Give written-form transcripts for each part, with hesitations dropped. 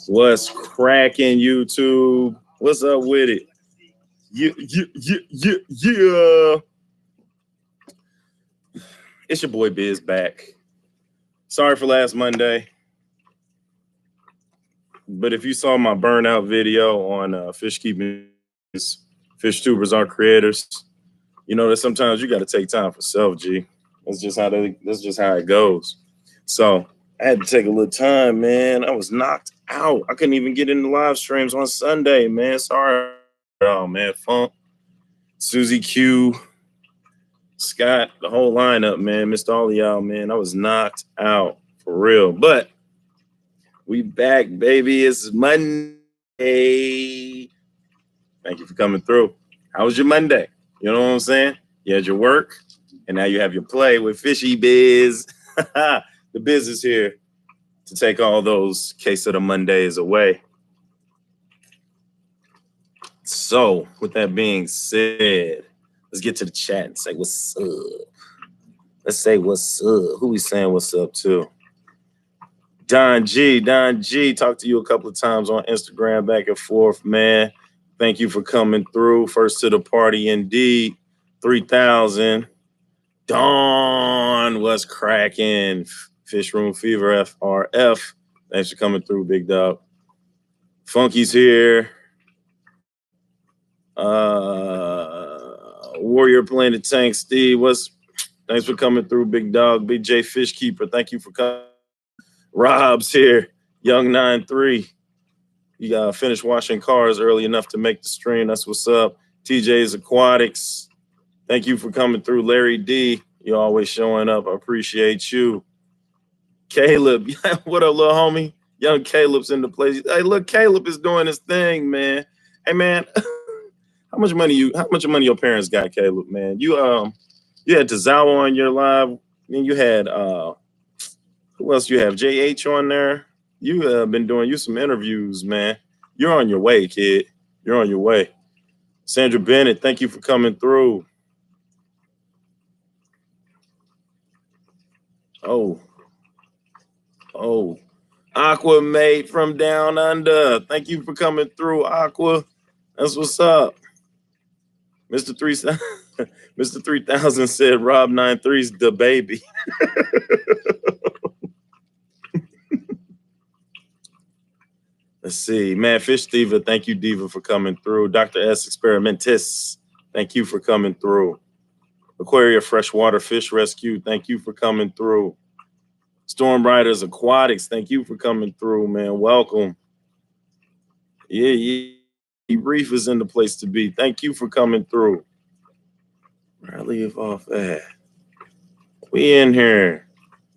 What's cracking, YouTube? What's up with it? Yeah. It's your boy Biz back. Sorry for last Monday. But if you saw my burnout video on fish keeping, fish tubers are creators, you know that sometimes you got to take time for self, G. That's just how it goes. So I had to take a little time, man. I was knocked out. I couldn't even get into live streams on Sunday, man. Sorry. Oh, man. Funk, Susie Q, Scott, the whole lineup, man. Missed all of y'all, man. I was knocked out for real. But we back, baby. It's Monday. Thank you for coming through. How was your Monday? You know what I'm saying? You had your work, and now you have your play with Fishy Biz. The Biz is here to take all those Case of the Mondays away. So, with that being said, let's get to the chat and say what's up. Let's say what's up. Who we saying what's up to? Don G, talked to you a couple of times on Instagram back and forth, man. Thank you for coming through. First to the party, indeed. 3,000. Dawn was cracking. Fish Room Fever, FRF. Thanks for coming through, big dog. Funky's here. Warrior playing the tank. Steve, thanks for coming through, big dog. Big J Fishkeeper, thank you for coming. Rob's here. Young 9-3. You finished washing cars early enough to make the stream. That's what's up. TJ's Aquatics. Thank you for coming through. Larry D, you're always showing up. I appreciate you. Caleb, what up, little homie? Young Caleb's in the place. Hey, look, Caleb is doing his thing, man. Hey, man, how much money your parents got, Caleb, man? You had Tazawa on your live. Then you had who else you have? JH on there. You have been doing some interviews, man. You're on your way, kid. You're on your way. Sandra Bennett, thank you for coming through. Oh, Aqua mate from down under. Thank you for coming through, Aqua. That's what's up. Mr. 3000 said Rob 93's the baby. Let's see. Man, Fish Diva, thank you, Diva, for coming through. Dr. S. Experimentis, thank you for coming through. Aquaria Freshwater Fish Rescue, thank you for coming through. Storm Riders Aquatics, thank you for coming through, man. Welcome. Yeah. Reef is in the place to be. Thank you for coming through. Where I leave off at? We in here.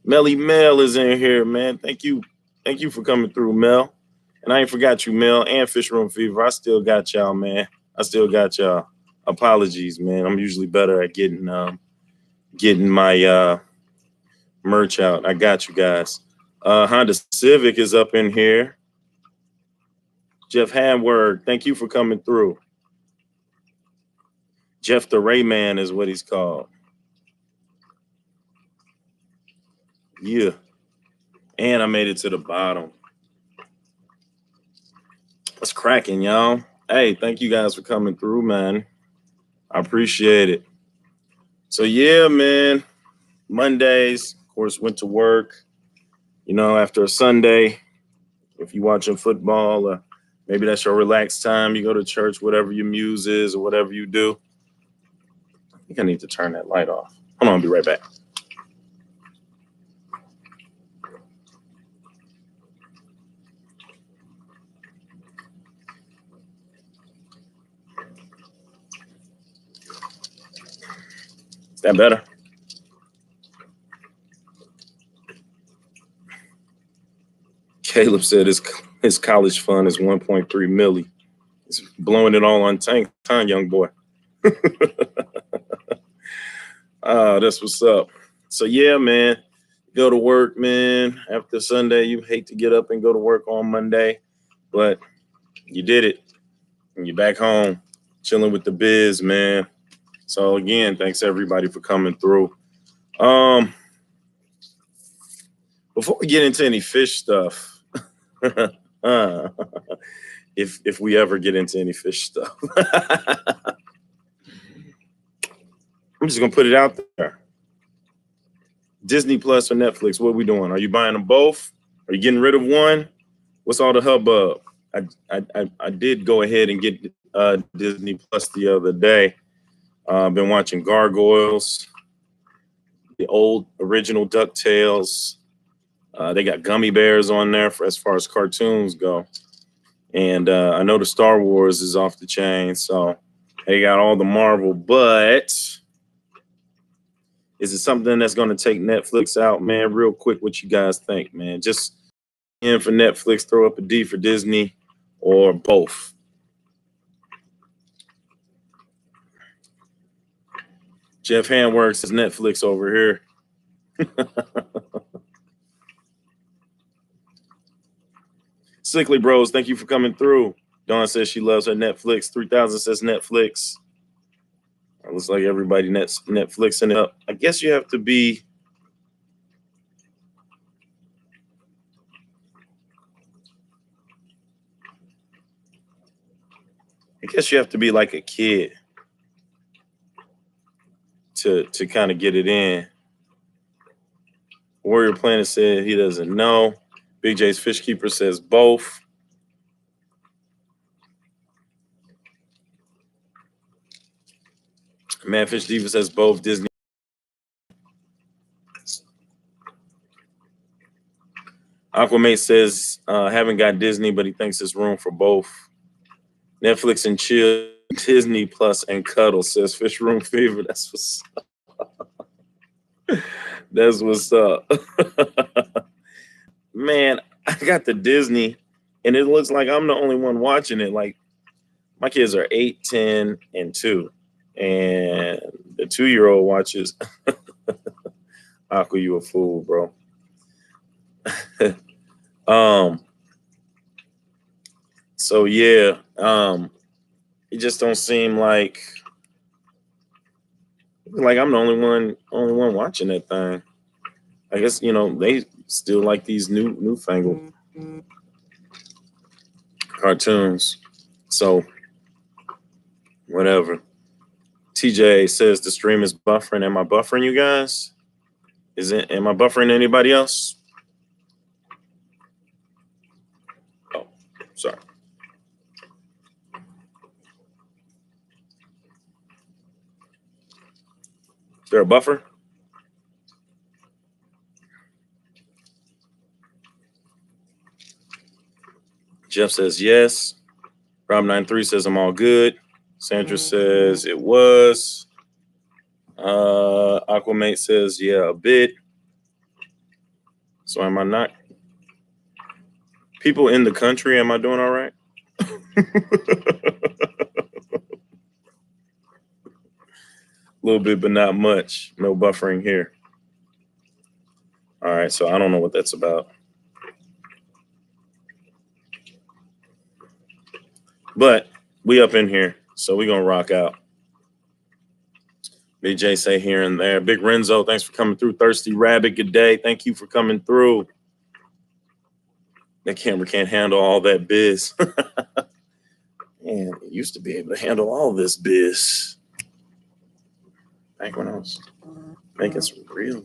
Melly Mel is in here, man. Thank you for coming through, Mel. And I ain't forgot you, Mel, and Fish Room Fever. I still got y'all, man. I still got y'all. Apologies, man. I'm usually better at getting my merch out. I got you guys. Honda Civic is up in here. Jeff Hanward, thank you for coming through. Jeff the Rayman is what he's called. Yeah. And I made it to the bottom. What's cracking, y'all? Hey, thank you guys for coming through, man. I appreciate it. So, yeah, man. Mondays, of course, went to work. You know, after a Sunday, if you're watching football or maybe that's your relaxed time, you go to church, whatever your muse is or whatever you do. I think I need to turn that light off. Hold on, I'll be right back. Is that better? Caleb said his college fund is 1.3 milli. He's blowing it all on time, young boy. That's what's up. So yeah, man, go to work, man. After Sunday, you hate to get up and go to work on Monday, but you did it, and you're back home, chilling with the biz, man. So again, thanks everybody for coming through. Before we get into any fish stuff, uh, if we ever get into any fish stuff. I'm just gonna put it out there. Disney Plus or Netflix, what are we doing? Are you buying them both? Are you getting rid of one? What's all the hubbub? I did go ahead and get Disney Plus the other day. I've been watching Gargoyles, the old original DuckTales. They got gummy bears on there for as far as cartoons go. And I know the Star Wars is off the chain, so they got all the Marvel, but is it something that's going to take Netflix out, man? Real quick, what you guys think, man? Just in for Netflix, throw up a D for Disney, or both? Jeff Handworks is Netflix over here. Sickly Bros, thank you for coming through. Dawn says she loves her Netflix. 3000 says Netflix. It looks like everybody Netflixing it up. I guess you have to be. I guess you have to be like a kid to kind of get it in. Warrior Planet said he doesn't know. Big J's Fish Keeper says both. Manfish Diva says both. Disney. Aquamate says haven't got Disney, but he thinks there's room for both. Netflix and chill, Disney Plus and cuddle, says Fish Room Fever. That's what's up. That's what's up. Man, I got the Disney, and it looks like I'm the only one watching it. Like, my kids are 8, 10, and 2. And the 2-year-old watches Aqua, you a fool, bro. So yeah, it just don't seem like I'm the only one watching that thing. I guess, they still like these newfangled cartoons. So whatever. TJ says the stream is buffering. Am I buffering you guys? Am I buffering anybody else? Oh, sorry. Is there a buffer? Jeff says yes. Rob93 says I'm all good. Sandra says it was. Aquamate says yeah, a bit. So am I not? People in the country, am I doing all right? A little bit, but not much. No buffering here. All right, so I don't know what that's about. But we up in here, so we gonna rock out. BJ say here and there. Big Renzo, thanks for coming through. Thirsty Rabbit, good day. Thank you for coming through. That camera can't handle all that biz. Man, it used to be able to handle all this biz. Back when I was making some real.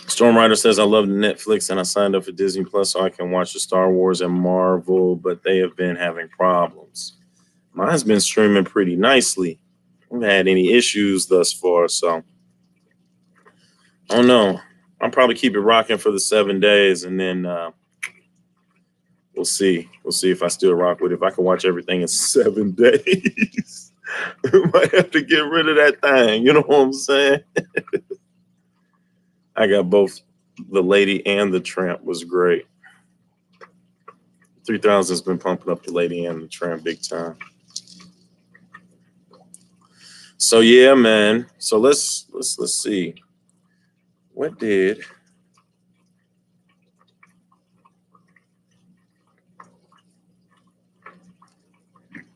Storm Rider says, I love Netflix and I signed up for Disney Plus so I can watch the Star Wars and Marvel, but they have been having problems. Mine's been streaming pretty nicely. I haven't had any issues thus far, so I don't know. I'll probably keep it rocking for the 7 days, and then we'll see. We'll see if I still rock with it. If I can watch everything in 7 days, I might have to get rid of that thing. You know what I'm saying? I got both The Lady and the Tramp was great. 3000's been pumping up The Lady and the Tramp big time. So yeah, man. So let's see. What did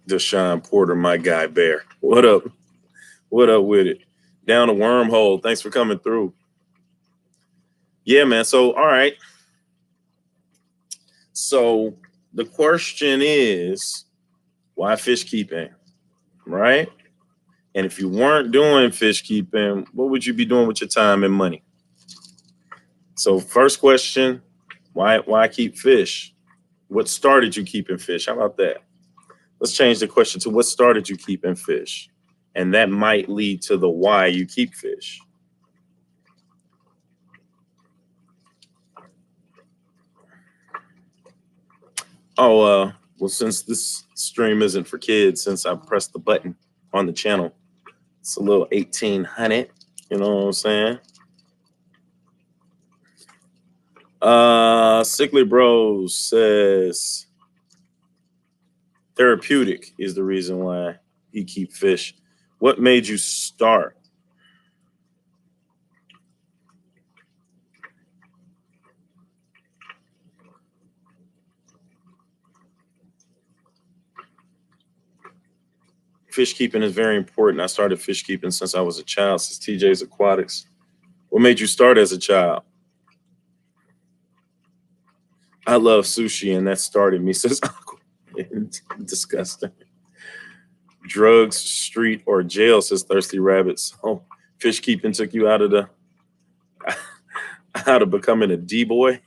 Deshaun Porter, my guy Bear? What up? What up with it? Down a wormhole. Thanks for coming through. Yeah, man. So, all right. So the question is, why fish keeping, right? And if you weren't doing fish keeping, what would you be doing with your time and money? So first question, why keep fish? What started you keeping fish? How about that? Let's change the question to what started you keeping fish? And that might lead to the why you keep fish. Oh, well, since this stream isn't for kids, since I pressed the button on the channel, it's a little 1800. You know what I'm saying? Sickly Bros says therapeutic is the reason why he keep fish. What made you start? Fish keeping is very important. I started fish keeping since I was a child, since TJ's Aquatics. What made you start as a child? I love sushi, and that started me since disgusting. Drugs, street, or jail, says Thirsty Rabbits. Oh, fish keeping took you out of the out of becoming a D boy.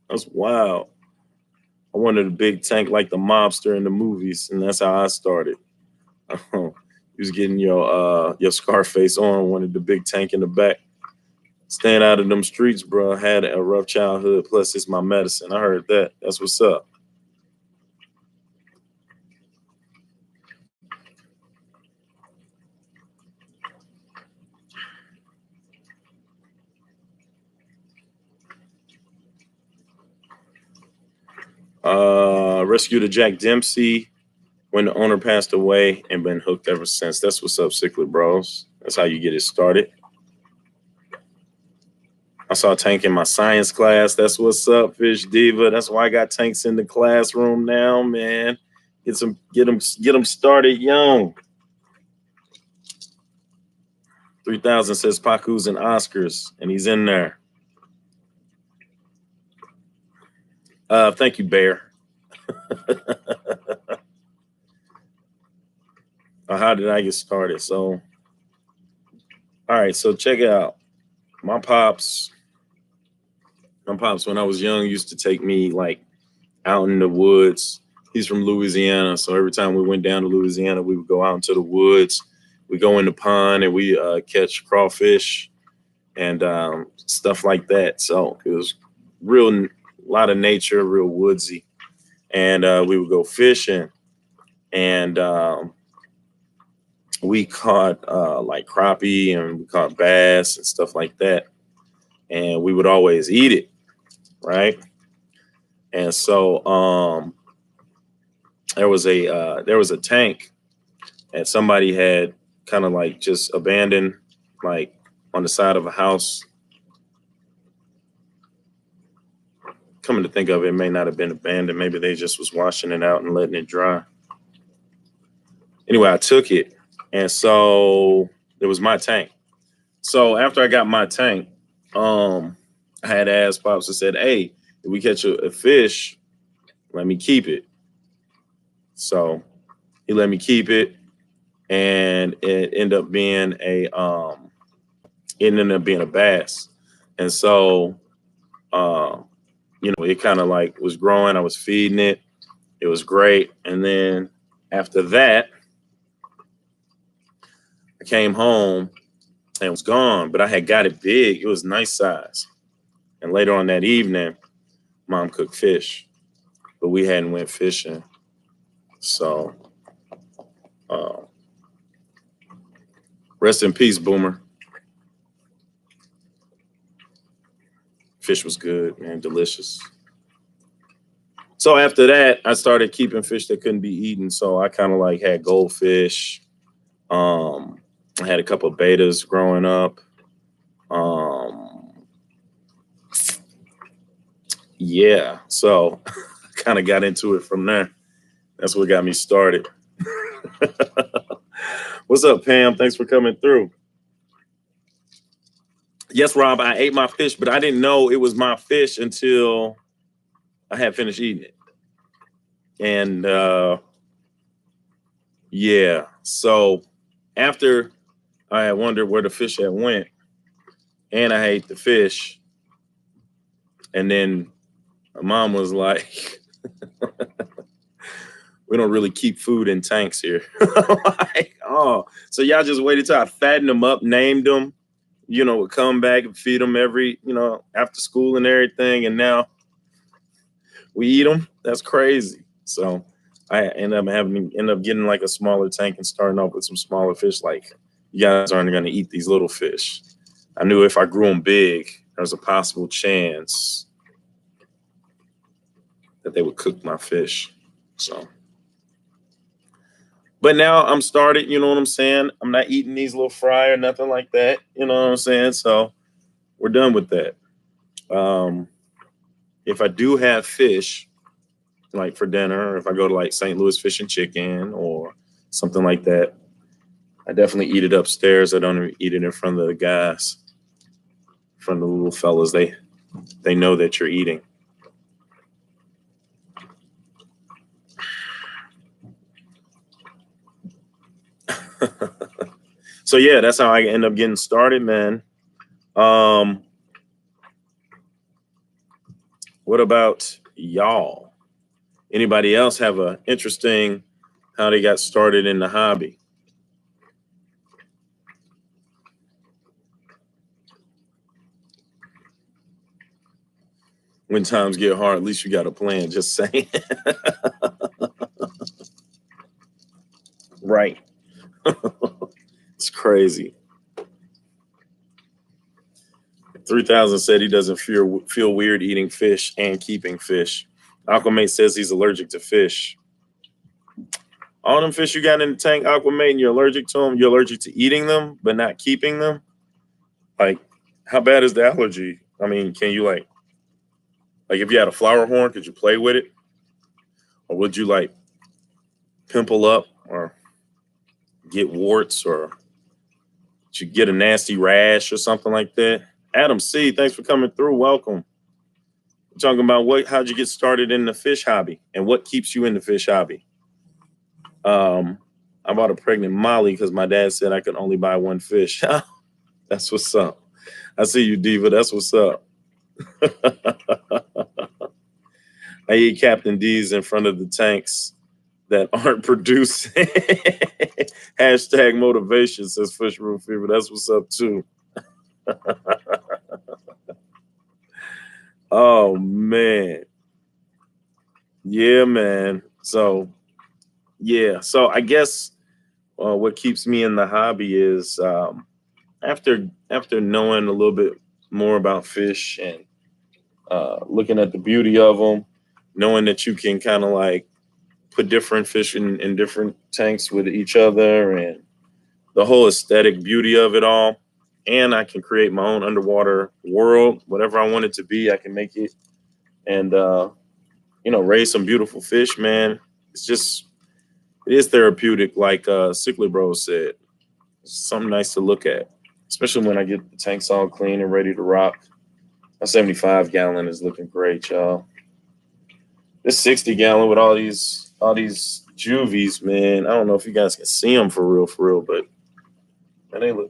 That's wild. I wanted a big tank like the mobster in the movies, and that's how I started. You was getting your Scarface on, wanted the big tank in the back. Staying out of them streets, bro. Had a rough childhood. Plus, it's my medicine. I heard that. That's what's up. Rescued a Jack Dempsey when the owner passed away and been hooked ever since. That's what's up, Sickly Bros. That's how you get it started. I saw Tank in my science class. That's what's up, Fish Diva. That's why I got Tanks in the classroom now, man. Get them started young. 3000 says Paku's and Oscars, and he's in there. Thank you, Bear. How did I get started? So, all right, so check it out. My pops, when I was young, used to take me like out in the woods. He's from Louisiana, so every time we went down to Louisiana, we would go out into the woods. We go in the pond and we catch crawfish and stuff like that. So it was a lot of nature, real woodsy. And we would go fishing, and we caught like crappie, and we caught bass and stuff like that. And we would always eat it, right? And so there was a tank that somebody had kind of like just abandoned, like on the side of a house. Coming to think of it, it may not have been abandoned. Maybe they just was washing it out and letting it dry. Anyway, I took it, and so it was my tank. So after I got my tank, I had asked Pops and said, "Hey, if we catch a fish, let me keep it." So he let me keep it, and it ended up being a bass. And so it kind of like was growing. I was feeding it. It was great. And then after that, I came home and it was gone, but I had got it big. It was nice size. And later on that evening, Mom cooked fish, but we hadn't went fishing. So rest in peace, Boomer. Fish was good, man, delicious. So after that, I started keeping fish that couldn't be eaten. So I kind of like had goldfish. I had a couple of betas growing up. Yeah, so I kind of got into it from there. That's what got me started. What's up, Pam? Thanks for coming through. Yes, Rob, I ate my fish, but I didn't know it was my fish until I had finished eating it. And yeah, so after I had wondered where the fish had went, and I ate the fish, and then my mom was like, "We don't really keep food in tanks here." Like, oh, so y'all just waited till I fattened them up, named them, would come back and feed them every, after school and everything, and now we eat them. That's crazy. So I end up getting like a smaller tank and starting off with some smaller fish. Like, you guys aren't going to eat these little fish. I knew if I grew them big, there's a possible chance that they would cook my fish. So, but now I'm started. You know what I'm saying? I'm not eating these little fry or nothing like that. You know what I'm saying? So we're done with that. Um, if I do have fish, like for dinner, or if I go to like St. Louis Fish and Chicken or something like that, I definitely eat it upstairs. I don't even eat it in front of the guys, in front of the little fellas. They know that you're eating. So yeah, that's how I end up getting started, man. Um, what about y'all? Anybody else have a interesting how they got started in the hobby? When times get hard, at least you got a plan. Just saying. Right. It's crazy. 3000 said he doesn't feel weird eating fish and keeping fish. Aquamate says he's allergic to fish. All them fish you got in the tank, Aquamate, and you're allergic to them. You're allergic to eating them, but not keeping them. Like, how bad is the allergy? I mean, can you like if you had a flower horn, could you play with it, or would you like pimple up or get warts, or did you get a nasty rash or something like that? Adam C, thanks for coming through. Welcome. We're talking about how'd you get started in the fish hobby and what keeps you in the fish hobby. I bought a pregnant Molly because my dad said I could only buy one fish. That's what's up. I see you, Diva. That's what's up. I eat Captain D's in front of the tanks that aren't producing. Hashtag motivation, says Fish Room Fever. That's what's up, too. Oh, man. Yeah, man. So, yeah. So I guess what keeps me in the hobby is after knowing a little bit more about fish and looking at the beauty of them, knowing that you can kind of like put different fish in different tanks with each other and the whole aesthetic beauty of it all. And I can create my own underwater world, whatever I want it to be, I can make it and, raise some beautiful fish, man. It is therapeutic, like Sickler Bro said. It's something nice to look at, especially when I get the tanks all clean and ready to rock. My 75-gallon is looking great, y'all. This 60-gallon with all these juvies, man. I don't know if you guys can see them for real, but man,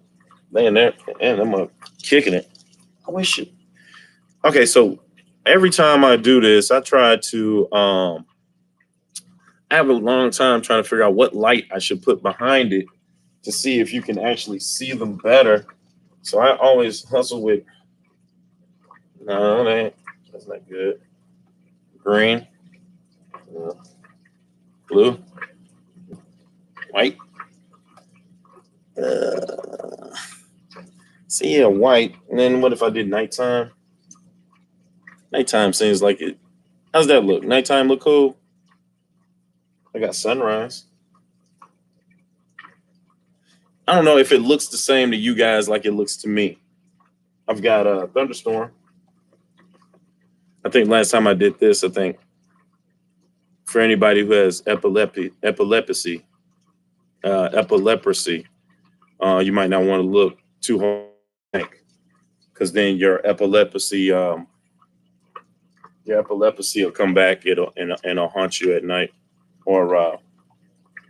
they in there and I'm kicking it. I wish it. Okay, so every time I do this, I try to I have a long time trying to figure out what light I should put behind it to see if you can actually see them better. So I always hustle with no, that's not good. Green, blue, white. Uh, See, yeah, white. And then what if I did nighttime? Nighttime seems like it. How's that look? Nighttime look cool? I got sunrise. I don't know if it looks the same to you guys like it looks to me. I've got a thunderstorm. I think last time I did this, I think for anybody who has epilepsy, you might not want to look too hard because then your epilepsy will come back. And it'll haunt you at night, or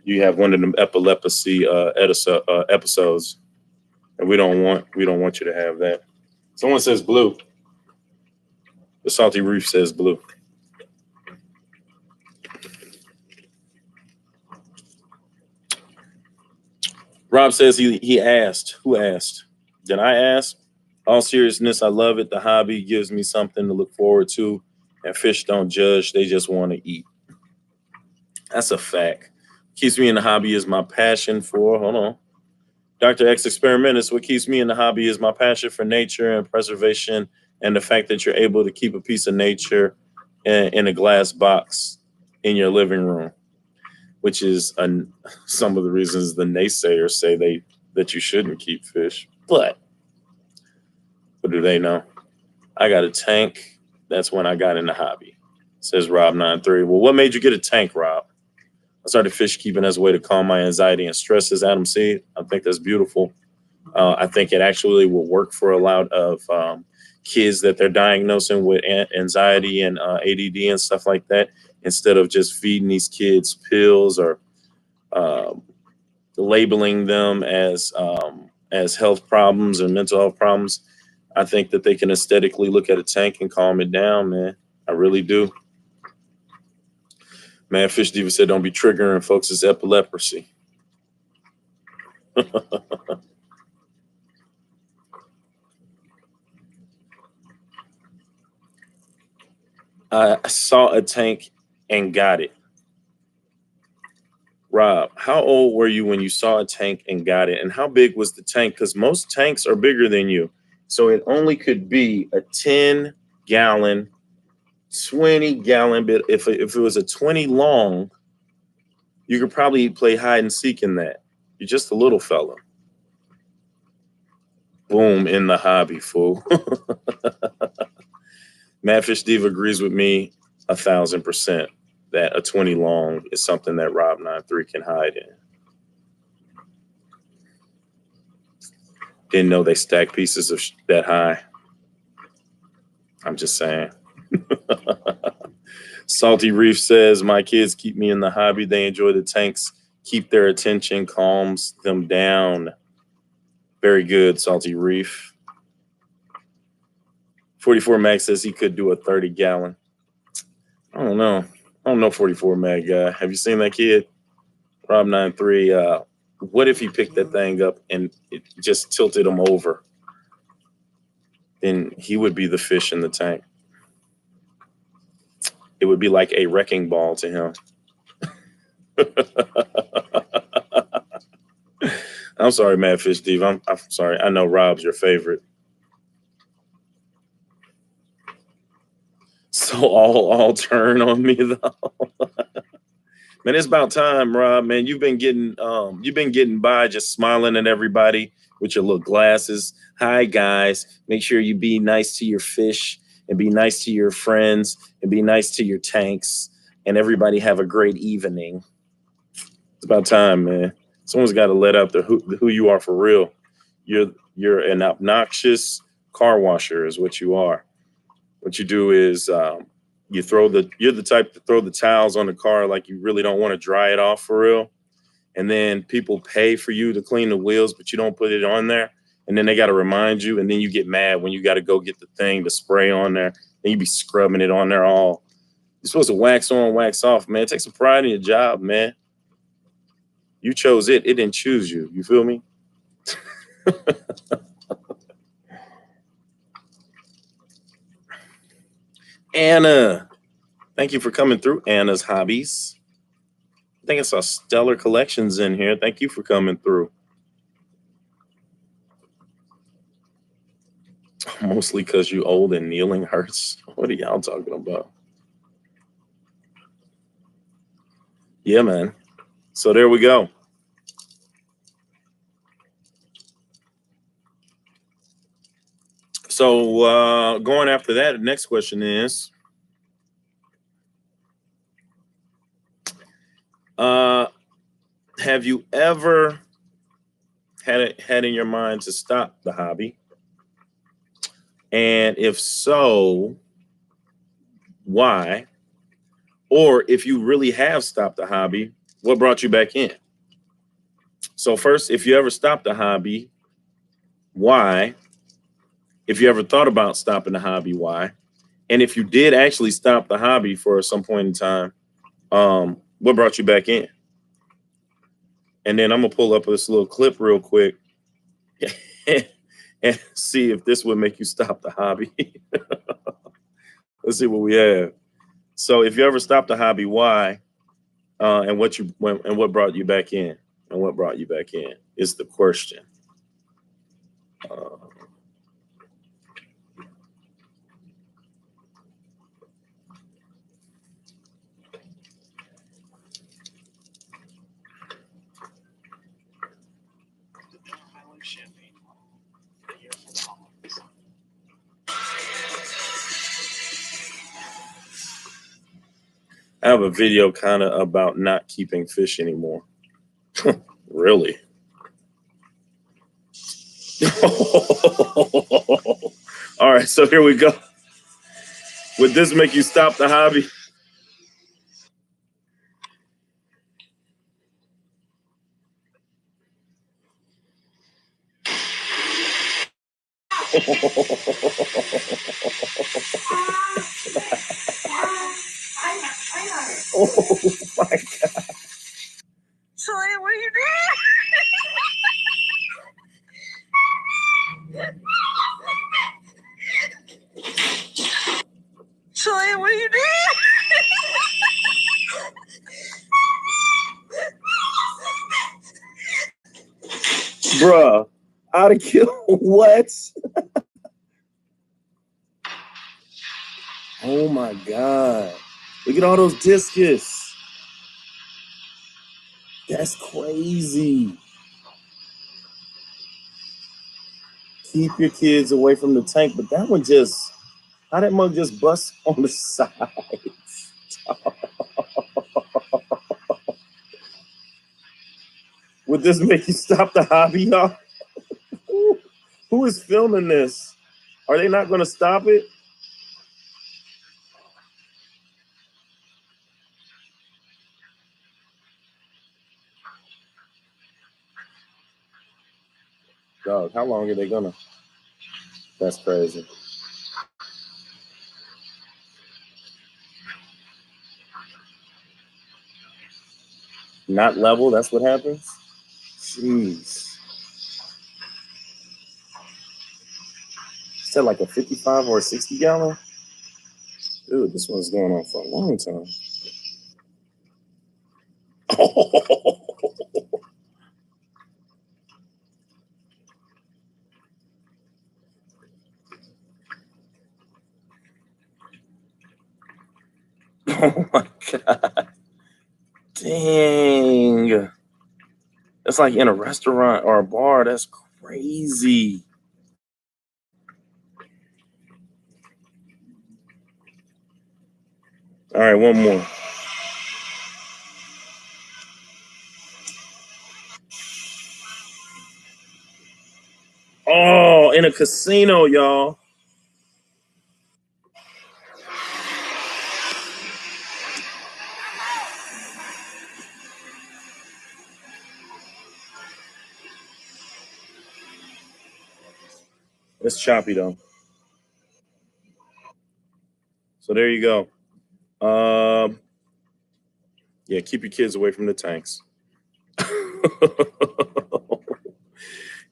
you have one of them epilepsy episodes, and we don't want you to have that. Someone says blue. The Salty Reef says blue. Rob says he asked. Who asked? Did I ask? All seriousness, I love it. The hobby gives me something to look forward to. And fish don't judge, they just want to eat. That's a fact. Keeps me in the hobby is my passion for, hold on. Dr. X Experimentist, what keeps me in the hobby is my passion for nature and preservation, and the fact that you're able to keep a piece of nature in a glass box in your living room, which is some of the reasons the naysayers say that you shouldn't keep fish. But what do they know? I got a tank. That's when I got in the hobby, says Rob93. Well, what made you get a tank, Rob? I started fish keeping as a way to calm my anxiety and stress, says Adam C. I think that's beautiful. I think it actually will work for a lot of kids that they're diagnosing with anxiety and ADD and stuff like that. Instead of just feeding these kids pills or labeling them as health problems or mental health problems, I think that they can aesthetically look at a tank and calm it down, man. I really do. Man, Fish Diva said, don't be triggering folks. It's epilepsy. I saw a tank and got it. Rob, how old were you when you saw a tank and got it? And how big was the tank? Because most tanks are bigger than you. So it only could be a 10-gallon, 20-gallon bit. If it was a 20 long, you could probably play hide and seek in that. You're just a little fella. Boom, in the hobby, fool. Madfish Diva agrees with me 1,000% that a 20 long is something that Rob93 can hide in. Didn't know they stack pieces of that high. I'm just saying. Salty Reef says, my kids keep me in the hobby. They enjoy the tanks, keep their attention, calms them down. Very good, Salty Reef. 44 Mag says he could do a 30-gallon. I don't know 44 Mag guy. Have you seen that kid? Rob93. What if he picked that thing up and it just tilted him over? Then he would be the fish in the tank. It would be like a wrecking ball to him. I'm sorry, Madfish Steve. I'm sorry. I know Rob's your favorite. So all turn on me though. Man, it's about time, Rob. Man, you've been getting by just smiling at everybody with your little glasses. Hi guys. Make sure you be nice to your fish and be nice to your friends and be nice to your tanks, and everybody have a great evening. It's about time, man. Someone's got to let out who you are for real. You're an obnoxious car washer is what you are. What you do is you're the type to throw the towels on the car like you really don't want to dry it off for real. And then people pay for you to clean the wheels, but you don't put it on there. And then they got to remind you. And then you get mad when you got to go get the thing to spray on there. And you be scrubbing it on there all. You're supposed to wax on, wax off, man. Take some pride in your job, man. You chose it. It didn't choose you. You feel me? Anna. Thank you for coming through, Anna's Hobbies. I think I saw Stellar Collections in here. Thank you for coming through. Mostly because you old and kneeling hurts. What are y'all talking about? Yeah, man. So there we go. So going after that, the next question is, have you ever had in your mind to stop the hobby? And if so, why? Or if you really have stopped the hobby, what brought you back in? So first, if you ever stopped a hobby, why? If you ever thought about stopping the hobby, why? And if you did actually stop the hobby for some point in time, what brought you back in? And then I'm gonna pull up this little clip real quick and see if this would make you stop the hobby. Let's see what we have. So if you ever stopped the hobby, why? And what brought you back in? And what brought you back in is the question. I have a video kind of about not keeping fish anymore. Really? All right, so here we go. Would this make you stop the hobby? Oh my God. So what are you doing? So what are you doing? Bruh, how to kill what? Oh my God. Look at all those discus. That's crazy. Keep your kids away from the tank, but that one just, how that mug just bust on the side? Would this make you stop the hobby, y'all? Who is filming this? Are they not going to stop it? Dog, how long are they gonna? That's crazy. Not level, that's what happens? Jeez. Is that like a 55 or a 60 gallon? Dude, this one's going on for a long time. Oh my God. Dang. That's like in a restaurant or a bar. That's crazy. All right, one more. Oh, in a casino, y'all. It's choppy though. So there you go. Yeah, keep your kids away from the tanks.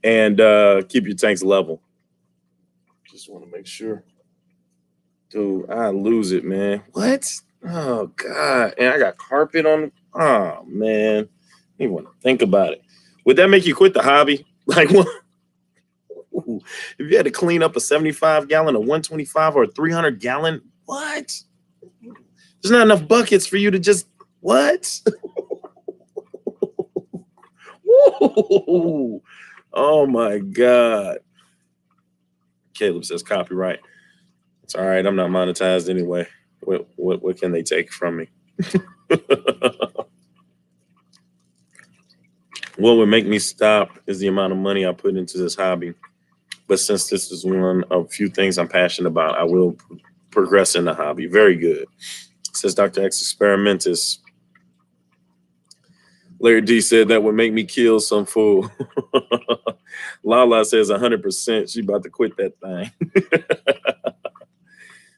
And keep your tanks level. Just want to make sure. Dude, I lose it, man. What? Oh God. And I got carpet on. Oh man. You want to think about it. Would that make you quit the hobby? Like what? If you had to clean up a 75 gallon, a 125, or a 300 gallon, what? There's not enough buckets for you to just what? Woo! Oh my God. Caleb says copyright. It's all right. I'm not monetized anyway. What can they take from me? What would make me stop is the amount of money I put into this hobby. But since this is one of few things I'm passionate about, I will progress in the hobby. Very good. Says Dr. X Experimentus. Larry D said that would make me kill some fool. Lala says 100%. She about to quit that thing.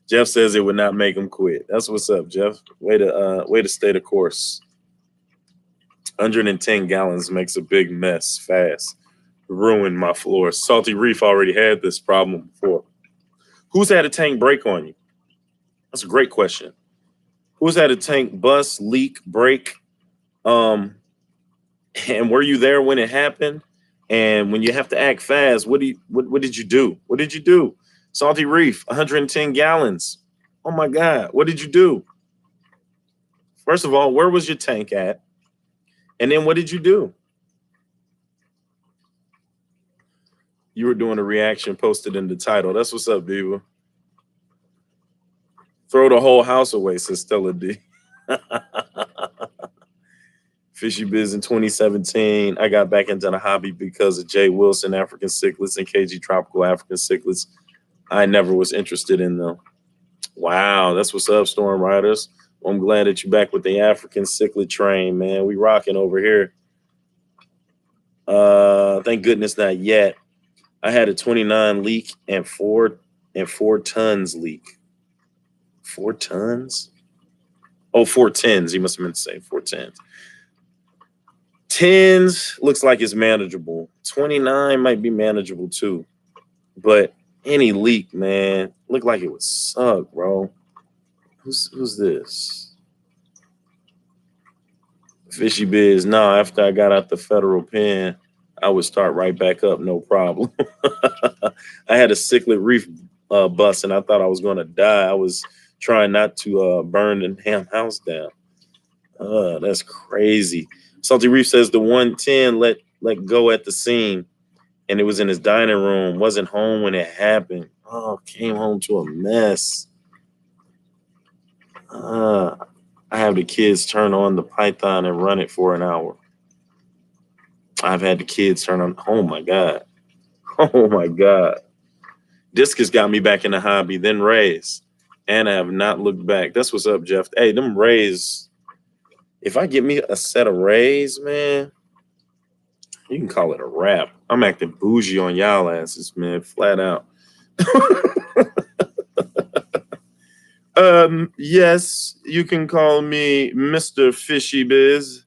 Jeff says it would not make him quit. That's what's up, Jeff. Way to stay the course. 110 gallons makes a big mess fast. Ruined my floor. Salty Reef already had this problem before. Who's had a tank break on you? That's a great question. Who's had a tank bust, leak, break? And were you there when it happened? And when you have to act fast, what did you do? What did you do? Salty Reef, 110 gallons. Oh my God, what did you do? First of all, where was your tank at? And then what did you do? You were doing a reaction posted in the title. That's what's up, Diva. Throw the whole house away, says Stella D. Fishy Biz in 2017. I got back into the hobby because of Jay Wilson African cichlids and KG Tropical African cichlids. I never was interested in them. Wow, that's what's up, Storm Riders. Well, I'm glad that you're back with the African cichlid train, man. We rocking over here. Thank goodness not yet. I had a 29 leak and four tons leak. 4 tons? Oh, 4 tens. He must have meant to say 4 tens. 10s looks like it's manageable. 29 might be manageable too. But any leak, man, looked like it would suck, bro. Who's this? Fishy Biz. No, after I got out the federal pen, I would start right back up, no problem. I had a cichlid reef bust, and I thought I was going to die. I was trying not to burn the damn house down. That's crazy. Salty Reef says the 110 let go at the scene, and it was in his dining room. Wasn't home when it happened. Oh, came home to a mess. I have the kids turn on the Python and run it for an hour. I've had the kids turn on. Oh my God. Oh my God. Discus got me back in the hobby, then Rays. And I have not looked back. That's what's up, Jeff. Hey, them Rays. If I get me a set of Rays, man, you can call it a wrap. I'm acting bougie on y'all asses, man, flat out. Yes, you can call me Mr. Fishy Biz.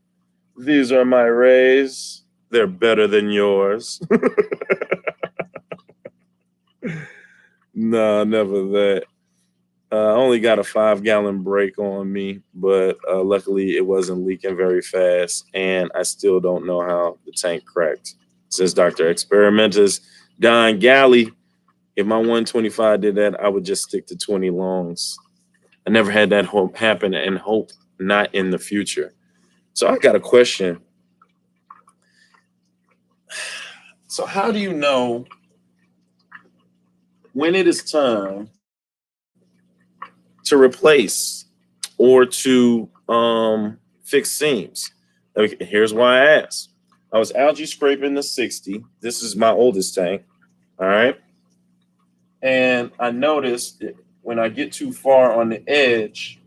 These are my Rays. They're better than yours. Nah, never that. I only got a 5-gallon break on me, but luckily it wasn't leaking very fast, and I still don't know how the tank cracked. Since Dr. Experimentus, Don Galley, if my 125 did that, I would just stick to 20 longs. I never had that hope happen and hope not in the future. So I got a question. So how do you know when it is time to replace or to fix seams? Okay, here's why I asked. I was algae scraping the 60. This is my oldest tank. All right. And I noticed that when I get too far on the edge,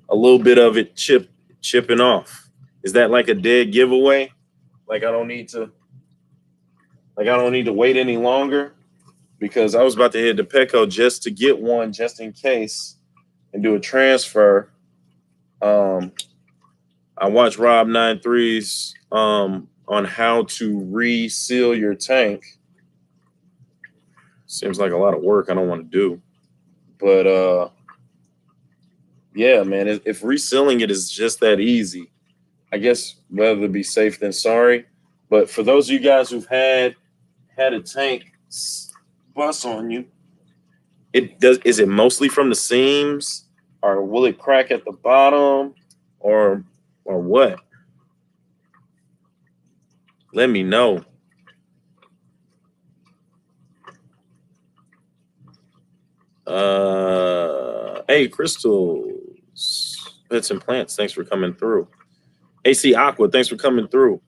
a little bit of it chipping off. Is that like a dead giveaway? Like I don't need to wait any longer? Because I was about to head to Petco just to get one just in case and do a transfer. I watched Rob 93's on how to reseal your tank. Seems like a lot of work I don't want to do. But yeah, man, if resealing it is just that easy, I guess rather be safe than sorry. But for those of you guys who've had a tank bust on you, is it mostly from the seams, or will it crack at the bottom, or what? Let me know. Hey, Crystals, Pets and Plants, thanks for coming through. AC Aqua, thanks for coming through.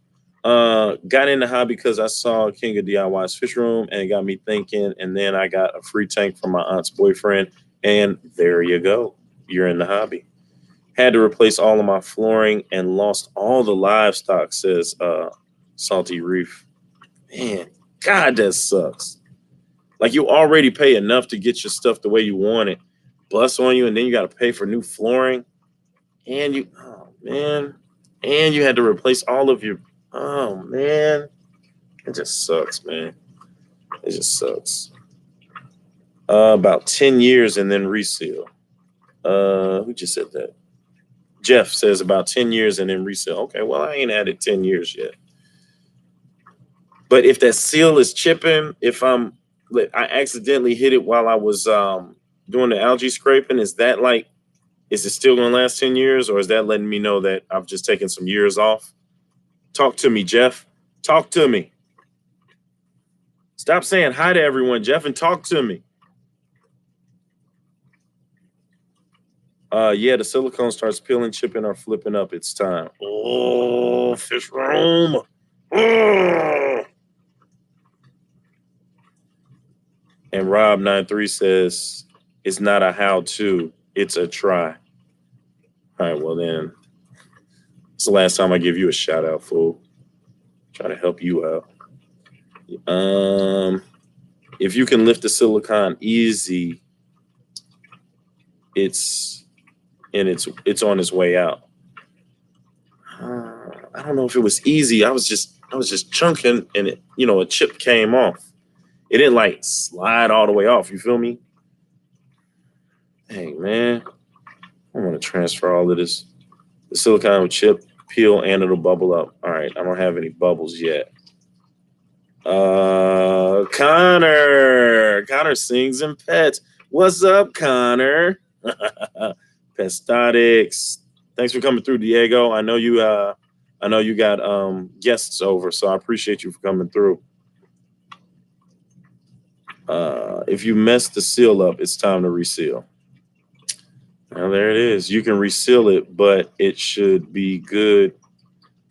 Got in the hobby because I saw King of DIY's fish room and it got me thinking. And then I got a free tank from my aunt's boyfriend. And there you go. You're in the hobby. Had to replace all of my flooring and lost all the livestock, says Salty Reef. Man, God, that sucks. Like you already pay enough to get your stuff the way you want it. Bust on you, and then you got to pay for new flooring. And you, oh man. And you had to replace all of your, oh man. It just sucks, man. It just sucks. About 10 years and then reseal. Who just said that? Jeff says about 10 years and then resale. Okay, well, I ain't added 10 years yet. But if that seal is chipping, if I accidentally hit it while I was doing the algae scraping, is it still gonna last 10 years, or is that letting me know that I've just taken some years off? Talk to me, Jeff. Talk to me. Stop saying hi to everyone, Jeff, and talk to me. Yeah, the silicone starts peeling, chipping, or flipping up. It's time. Oh, fish room. Oh. And Rob93 says it's not a how-to, it's a try. All right, well then, it's the last time I give you a shout out, fool. Try to help you out. If you can lift the silicone easy, it's on its way out. I don't know if it was easy. I was just chunking, and a chip came off. It didn't like slide all the way off. You feel me? Hey man, I want to transfer all of this. The silicone will chip, peel, and it'll bubble up. All right, I don't have any bubbles yet. Connor sings and pets. What's up, Connor? Pestatics. Thanks for coming through, Diego. I know you got guests over, so I appreciate you for coming through. If you mess the seal up, it's time to reseal. Now there it is. You can reseal it, but it should be good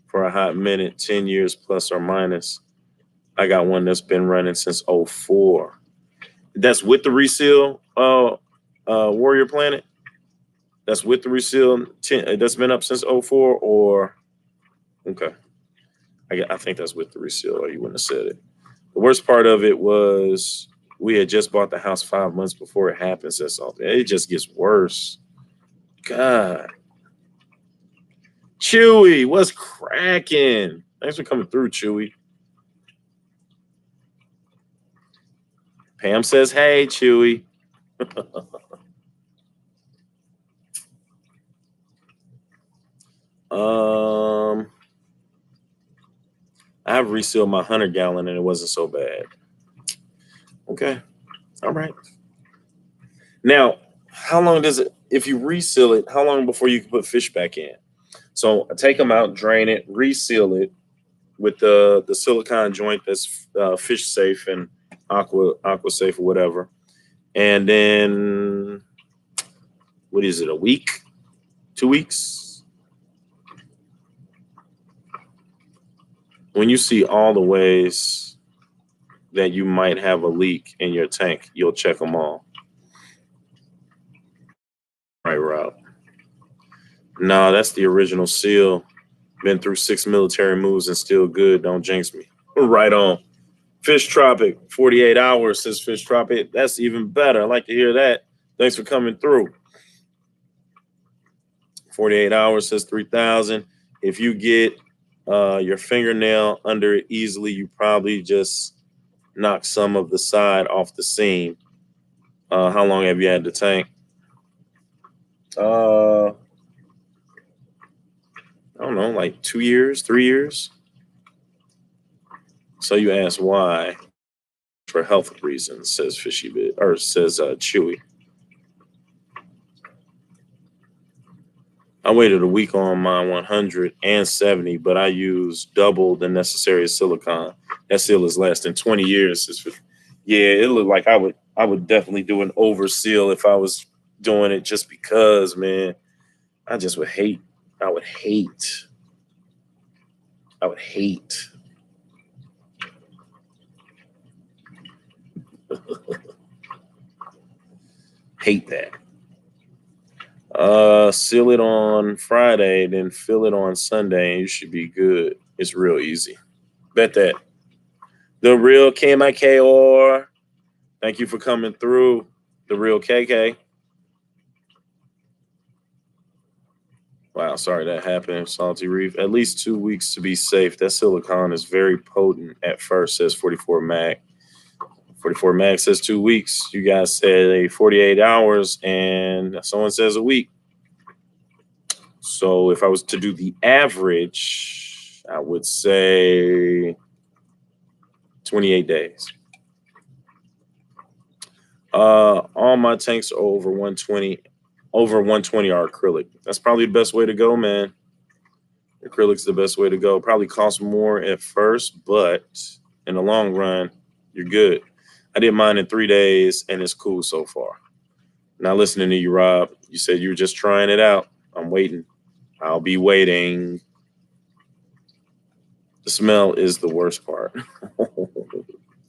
for a hot minute, 10 years plus or minus. I got one that's been running since 04. That's with the reseal, Warrior Planet. That's with the reseal. That's been up since 04, or okay. I think that's with the reseal, or you wouldn't have said it. The worst part of it was we had just bought the house 5 months before it happens. That's all. It just gets worse. God. Chewy, what's cracking? Thanks for coming through, Chewy. Pam says, hey, Chewy. I've resealed my 100-gallon and it wasn't so bad. Okay. All right. Now, how long does it, if you reseal it, how long before you can put fish back in? So take them out, drain it, reseal it with the silicone joint that's fish safe and aqua safe or whatever. And then, what is it, a week? 2 weeks? When you see all the ways that you might have a leak in your tank, you'll check them all. Right, Rob? No, that's the original seal. Been through 6 military moves and still good. Don't jinx me. Right on. Fish Tropic, 48 hours, says Fish Tropic. That's even better. I like to hear that. Thanks for coming through. 48 hours, says 3,000. If you get your fingernail under it easily, you probably just knock some of the side off the seam. How long have you had the tank? I don't know, like 2 years, 3 years. So you ask why? For health reasons, says Fishy Bit, or says Chewy. I waited a week on my 170, but I used double the necessary silicone. That seal is lasting 20 years. Yeah, it looked like I would definitely do an over seal if I was doing it, just because, man, I just would hate. I would hate I would hate. Hate that. Seal it on Friday, then fill it on Sunday, and you should be good. It's real easy. Bet that. The real KMIKR. Thank you for coming through. The real KK. Wow, sorry that happened. Salty Reef. At least 2 weeks to be safe. That silicon is very potent at first, says 44 Mag. 44 Mag says 2 weeks. You guys said 48 hours, and someone says a week. So if I was to do the average, I would say 28 days. All my tanks are over 120. Over 120 are acrylic. That's probably the best way to go, man. Acrylic's the best way to go. Probably costs more at first, but in the long run, you're good. I did mine in 3 days, and it's cool so far. Now listening to you, Rob. You said you were just trying it out. I'm waiting. I'll be waiting. The smell is the worst part.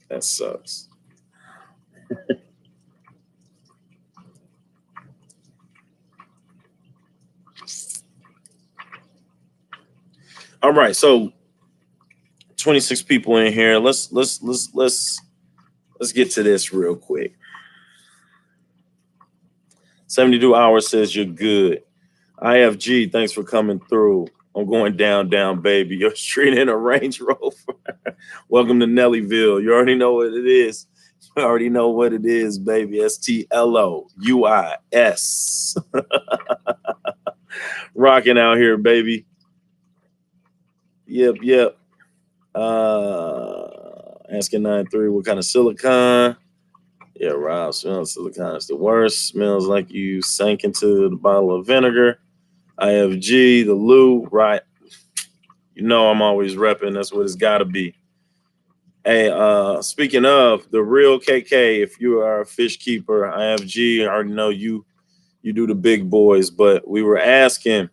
That sucks. All right, so 26 people in here. Let's get to this real quick. 72 hours says you're good. IFG, thanks for coming through. I'm going down, baby. You're street in a Range Rover. Welcome to Nellyville. You already know what it is. You already know what it is, baby. STLOUIS. Rocking out here, baby. Yep. Asking 9-3, what kind of silicon? Yeah, Rob, smells silicon is the worst. Smells like you sank into the bottle of vinegar. IFG, the Lou, right? You know I'm always repping. That's what it's got to be. Hey, speaking of the real KK, if you are a fish keeper, IFG, I already know you do the big boys, but we were asking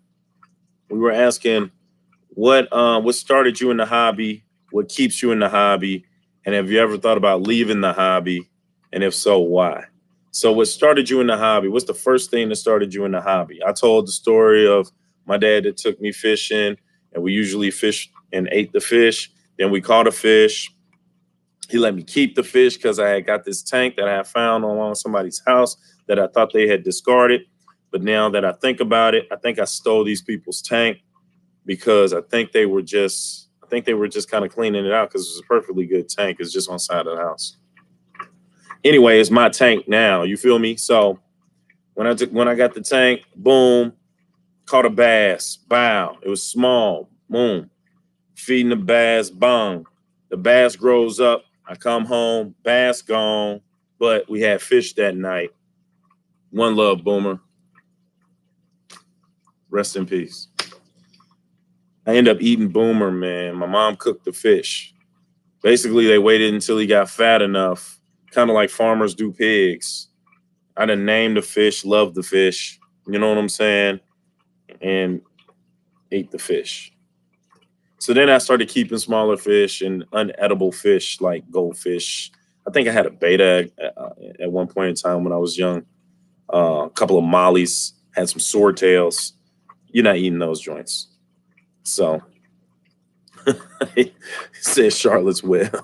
what started you in the hobby, what keeps you in the hobby, and have you ever thought about leaving the hobby, and if so, why? So what started you in the hobby? What's the first thing that started you in the hobby? I told the story of my dad that took me fishing, and we usually fished and ate the fish. Then we caught a fish. He let me keep the fish because I had got this tank that I had found along somebody's house that I thought they had discarded. But now that I think about it, I think I stole these people's tank because I think they were just kind of cleaning it out because it was a perfectly good tank. It's just on the side of the house. Anyway, it's my tank now. You feel me? So when I got the tank, boom, caught a bass. Bow. It was small. Boom. Feeding the bass. Bong. The bass grows up. I come home. Bass gone. But we had fish that night. One love, Boomer. Rest in peace. I end up eating Boomer, man. My mom cooked the fish. Basically, they waited until he got fat enough, kind of like farmers do pigs. I done named the fish, loved the fish, you know what I'm saying, and ate the fish. So then I started keeping smaller fish and unedible fish like goldfish. I think I had a beta at one point in time when I was young. A couple of mollies, had some swordtails. You're not eating those joints. So it says Charlotte's Web.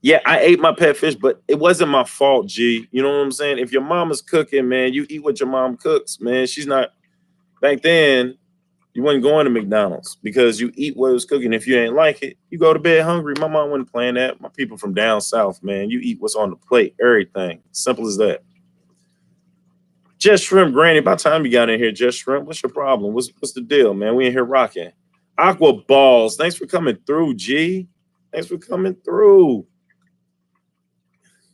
Yeah, I ate my pet fish, but it wasn't my fault, G. You know what I'm saying? If your mama's cooking, man, you eat what your mom cooks, man. She's not. Back then, you wasn't going to McDonald's because you eat what was cooking. If you ain't like it, you go to bed hungry. My mom wasn't playing that. My people from down south, man, you eat what's on the plate. Everything. Simple as that. Just Shrimp, Granny, by the time you got in here, Just Shrimp, what's your problem? What's the deal, man? We in here rocking. Aqua Balls, thanks for coming through, G. Thanks for coming through.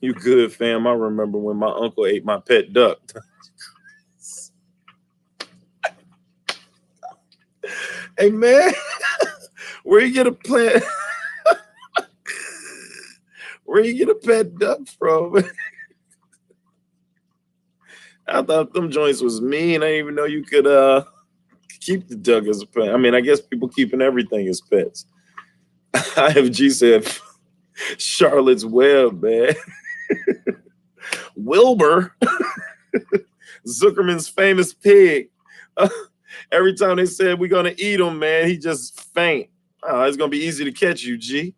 You good, fam. I remember when my uncle ate my pet duck. Hey, man, where you get a plant? Where you get a pet duck from? I thought them joints was mean. I didn't even know you could Keep the duck as a pet. I mean, I guess people keeping everything as pets. IFG said Charlotte's Web, man. Wilbur, Zuckerman's famous pig. Every time they said we're gonna eat him, man, he just faint. Oh, it's gonna be easy to catch you, G.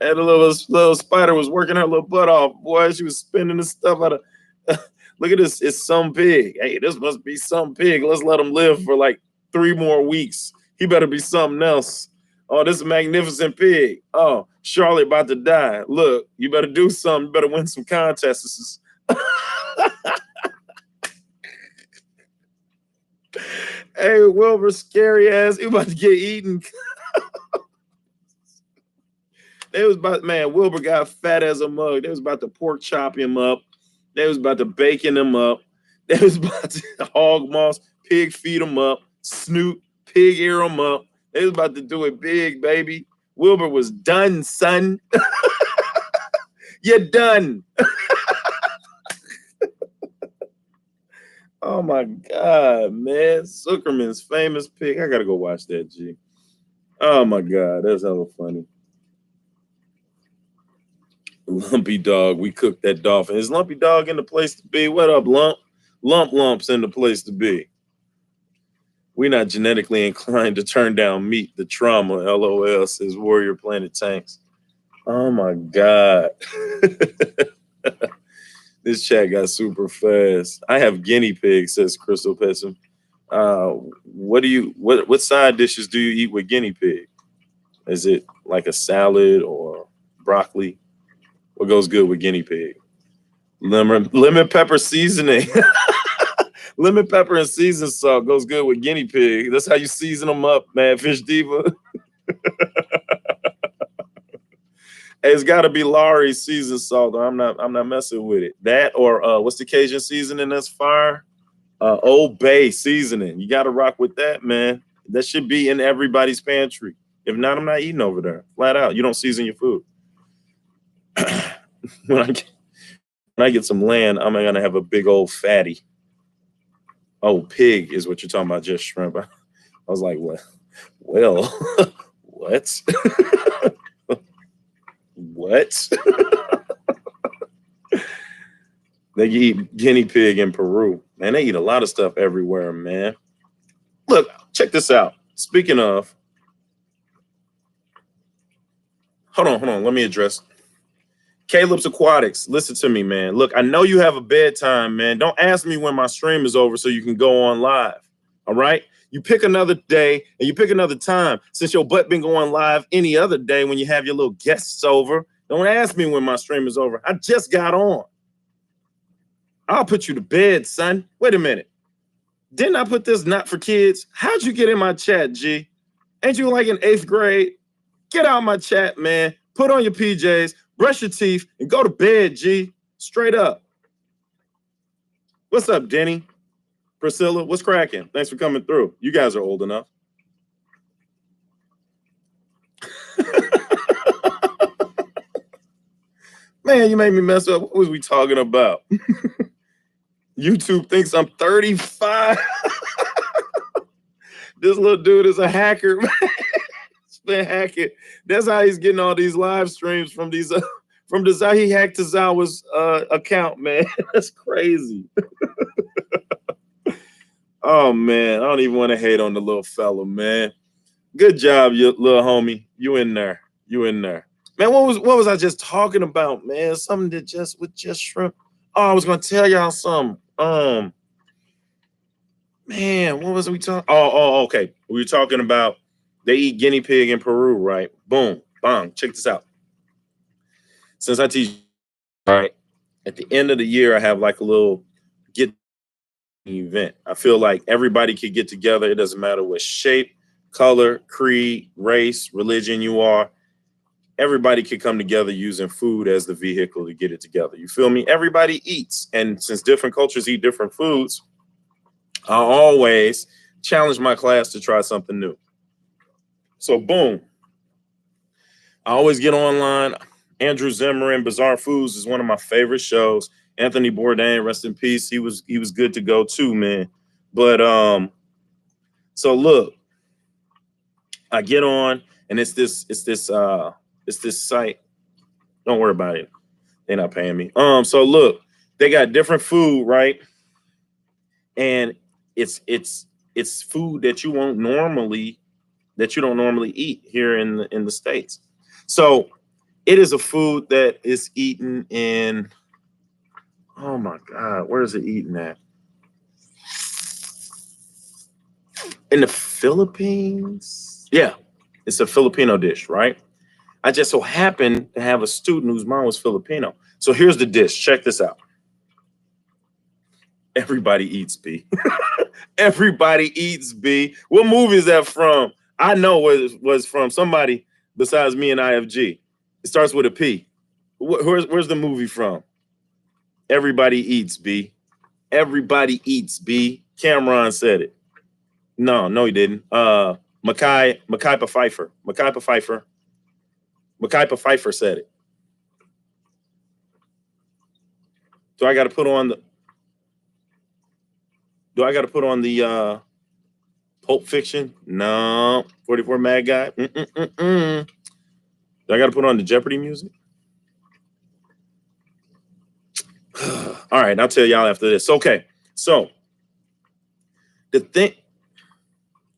And the little spider was working her little butt off. Boy, she was spinning the stuff out of. Look at this. It's some pig. Hey, this must be some pig. Let's let him live for like 3 more weeks. He better be something else. Oh, this is a magnificent pig. Oh, Charlotte about to die. Look, you better do something. You better win some contests. Hey, Wilbur, scary ass. He about to get eaten. They was about, man, Wilbur got fat as a mug. They was about to pork chop him up. They was about to bacon him up. They was about to hog moss, pig feed him up, snoot, pig ear him up. They was about to do it big, baby. Wilbur was done, son. You're done. Oh my God, man. Zuckerman's famous pig. I gotta go watch that, G. Oh my God, that's hella funny. Lumpy Dog, we cooked that dolphin. Is Lumpy Dog in the place to be? What up, Lump? Lump's in the place to be. We're not genetically inclined to turn down meat. The trauma, LOL, says Warrior Planet Tanks. Oh my God. This chat got super fast. I have guinea pig, says Crystal Pessim. What side dishes do you eat with guinea pig? Is it like a salad or broccoli? What goes good with guinea pig? Lemon pepper seasoning. Lemon pepper and seasoned salt goes good with guinea pig. That's how you season them up, man. Fish Diva. Hey, it's got to be Laurie's seasoned salt. I'm not messing with it. That or what's the Cajun seasoning that's fire? Old Bay seasoning. You got to rock with that, man. That should be in everybody's pantry. If not, I'm not eating over there. Flat out. You don't season your food. When I get some land, I'm gonna have a big old fatty. Oh, pig is what you're talking about, just shrimp. I was like, what? Well, what? What? They eat guinea pig in Peru. Man, they eat a lot of stuff everywhere, man. Look, check this out. Speaking of, hold on. Let me address Caleb's Aquatics. Listen to me, man. Look, I know you have a bedtime, man. Don't ask me when my stream is over so you can go on live. All right? You pick another day and you pick another time. Since your butt been going live any other day when you have your little guests over, don't ask me when my stream is over. I just got on. I'll put you to bed, son. Wait a minute. Didn't I put this not for kids? How'd you get in my chat, G? Ain't you like in 8th grade? Get out of my chat, man. Put on your PJs, brush your teeth, and go to bed, G. Straight up. What's up, Denny? Priscilla, what's cracking? Thanks for coming through. You guys are old enough. Man, you made me mess up. What was we talking about? YouTube thinks I'm 35. This little dude is a hacker. He's been hacking. That's how he's getting all these live streams from these from the he hacked Tazawa's account, man. That's crazy. Oh man, I don't even want to hate on the little fella, man. Good job, you little homie. You in there. Man, what was I just talking about, man? Something that just shrimp. Oh, I was gonna tell y'all something. Man, what was we talking? Oh, okay. We were talking about they eat guinea pig in Peru, right? Boom, bang. Check this out. Since I teach, all right, at the end of the year, I have like a little get event. I feel like everybody could get together. It doesn't matter what shape, color, creed, race, religion you are. Everybody could come together using food as the vehicle to get it together. You feel me? Everybody eats. And since different cultures eat different foods, I always challenge my class to try something new. So boom. I always get online. Andrew Zimmern, Bizarre Foods is one of my favorite shows. Anthony Bourdain, rest in peace. He was good to go too, man. But so look, I get on, and it's this site. Don't worry about it. They're not paying me. So look, they got different food, right? And it's food that you don't normally eat here in the States. So it is a food that is eaten in, oh my God, where is it eaten at? In the Philippines? Yeah, it's a Filipino dish, right? I just so happened to have a student whose mom was Filipino. So here's the dish. Check this out. Everybody eats, B. Everybody eats, B. What movie is that from? I know what it was from. Somebody besides me and IFG. It starts with a P. Where's the movie from? Everybody eats, B. Everybody eats, B. Cameron said it. No, he didn't. Micaiah Pfeiffer. Micaiah Pfeiffer said it. Do I got to put on the Pulp Fiction? No. 44 Mad Guy? Do I got to put on the Jeopardy music? All right, I'll tell y'all after this. Okay, so the thing.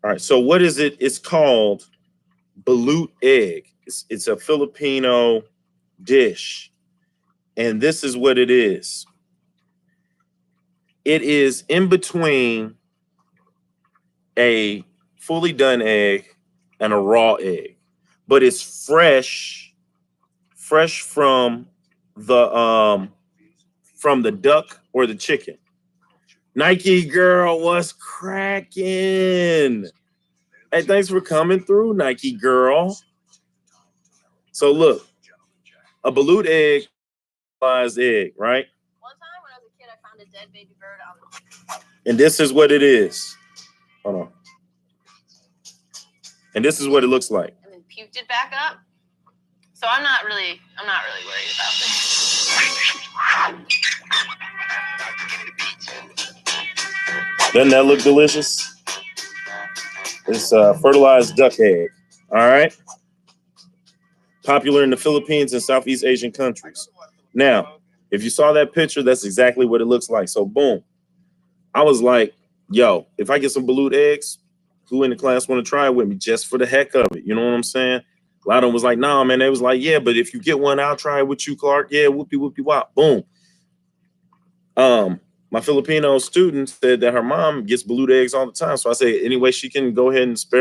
All right, so what is it? It's called balut egg. It's a Filipino dish, and this is what it is. It is in between a fully done egg and a raw egg, but it's fresh from the duck or the chicken. Nike girl, what's cracking? Hey, thanks for coming through, Nike girl. So look, a balut egg, right? One time when I was a kid, I found a dead baby bird on And this is what it is. Hold on. And this is what it looks like. and then puked it back up. So I'm not really worried about this. Doesn't that look delicious? It's fertilized duck egg. All right. Popular in the Philippines and Southeast Asian countries. Now, if you saw that picture, that's exactly what it looks like. So boom. I was like, yo, if I get some balut eggs, who in the class want to try it with me just for the heck of it? You know what I'm saying? A lot of them was like, nah, man. They was like, yeah, but if you get one, I'll try it with you, Clark. Yeah, whoopie, whoopie, wop. Boom. My Filipino student said that her mom gets balut eggs all the time. So I say, anyway, she can go ahead and spare